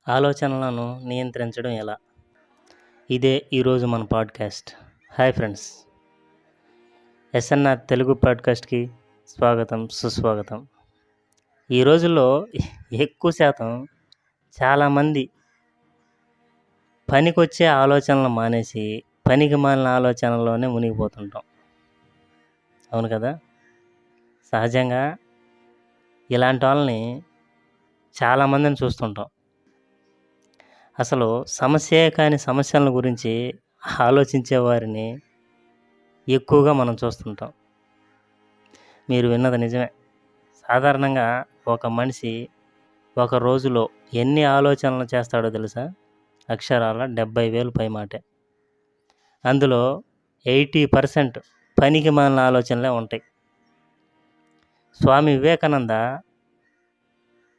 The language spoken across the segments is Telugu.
ఆలోచనలను నియంత్రించడం ఎలా? ఇదే ఈరోజు మన podcast. Hi friends, SNR Telugu పాడ్కాస్ట్కి స్వాగతం, సుస్వాగతం. ఈ రోజుల్లో ఎక్కువ శాతం చాలామంది పనికొచ్చే ఆలోచనలు మానేసి పనికి మాలిన ఆలోచనల్లోనే మునిగిపోతుంటాం. అవును కదా? సహజంగా ఇలాంటి వాళ్ళని చాలామందిని చూస్తుంటాం. అసలు సమస్యే కాని సమస్యల గురించి ఆలోచించే వారిని ఎక్కువగా మనం చూస్తుంటాం. మీరు విన్నది నిజమే. సాధారణంగా ఒక మనిషి ఒక రోజులో ఎన్ని ఆలోచనలు చేస్తాడో తెలుసా? అక్షరాల 70,000 పైమాటే. అందులో 80% పనికి మాలిన ఆలోచనలే ఉంటాయి. స్వామి వివేకానంద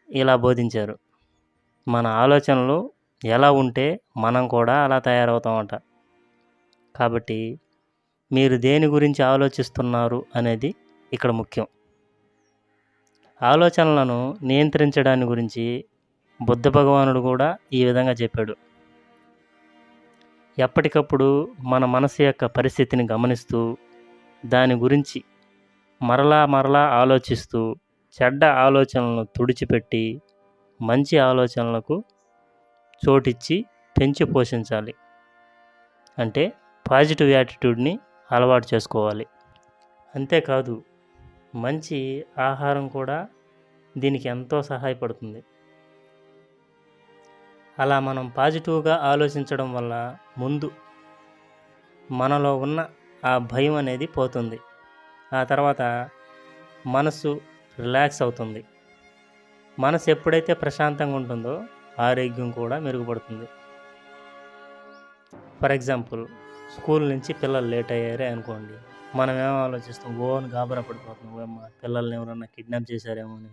ఇలా బోధించారు: మన ఆలోచనలు ఎలా ఉంటే మనం కూడా అలా తయారవుతామట. కాబట్టి మీరు దేని గురించి ఆలోచిస్తున్నారు అనేది ఇక్కడ ముఖ్యం. ఆలోచనలను నియంత్రించడాన్ని గురించి బుద్ధ భగవానుడు కూడా ఈ విధంగా చెప్పాడు. ఎప్పటికప్పుడు మన మనసు యొక్క పరిస్థితిని గమనిస్తూ దాని గురించి మరలా ఆలోచిస్తూ చెడ్డ ఆలోచనలను తుడిచిపెట్టి మంచి ఆలోచనలకు చోటిచ్చి పెంచి పోషించాలి. అంటే పాజిటివ్ యాటిట్యూడ్ని అలవాటు చేసుకోవాలి. అంతేకాదు, మంచి ఆహారం కూడా దీనికి ఎంతో సహాయపడుతుంది. అలా మనం పాజిటివ్గా ఆలోచించడం వల్ల ముందు మనలో ఉన్న ఆ భయం అనేది పోతుంది. ఆ తర్వాత మనసు రిలాక్స్ అవుతుంది. మనసు ఎప్పుడైతే ప్రశాంతంగా ఉంటుందో ఆరోగ్యం కూడా మెరుగుపడుతుంది. ఫర్ ఎగ్జాంపుల్, స్కూల్ నుంచి పిల్లలు లేట్ అయ్యారే అనుకోండి, మనం ఏమో ఆలోచిస్తాం, ఓని గాబరా పడిపోతున్నాం, అమ్మ పిల్లల్ని ఎవరన్నా కిడ్నాప్ చేశారేమో అని.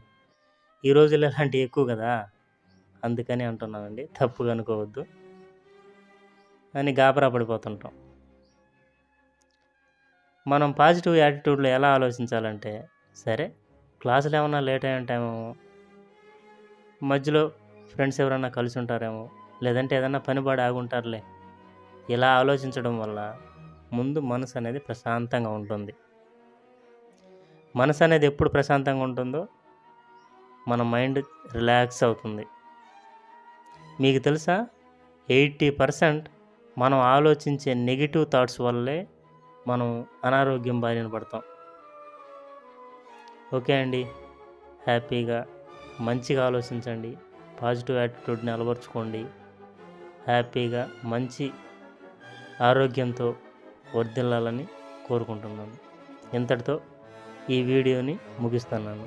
ఈ రోజుల్లో ఇలాంటివి ఎక్కువ కదా, అందుకని అంటున్నానండి, తప్పుగా అనుకోవద్దు అని గాబరా పడిపోతుంటాం. మనం పాజిటివ్ యాటిట్యూడ్లో ఎలా ఆలోచించాలంటే, సరే క్లాసులు ఏమన్నా లేట్ అయి ఉంటామేమో, మధ్యలో ఫ్రెండ్స్ ఎవరన్నా కలిసి ఉంటారేమో, లేదంటే ఏదన్నా పనిపాడి ఆగుంటారులే, ఇలా ఆలోచించడం వల్ల ముందు మనసు అనేది ప్రశాంతంగా ఉంటుంది. మనసు అనేది ఎప్పుడు ప్రశాంతంగా ఉంటుందో మన మైండ్ రిలాక్స్ అవుతుంది. మీకు తెలుసా, 80% మనం ఆలోచించే నెగిటివ్ థాట్స్ వల్లే మనం అనారోగ్యం బారిన పడతాం. ఓకే అండి, హ్యాపీగా మంచిగా ఆలోచించండి, పాజిటివ్ యాటిట్యూడ్ని అలవర్చుకోండి, హ్యాపీగా మంచి ఆరోగ్యంతో వర్ధిల్లాలని కోరుకుంటున్నాను. ఇంతటితో ఈ వీడియోని ముగిస్తున్నాను.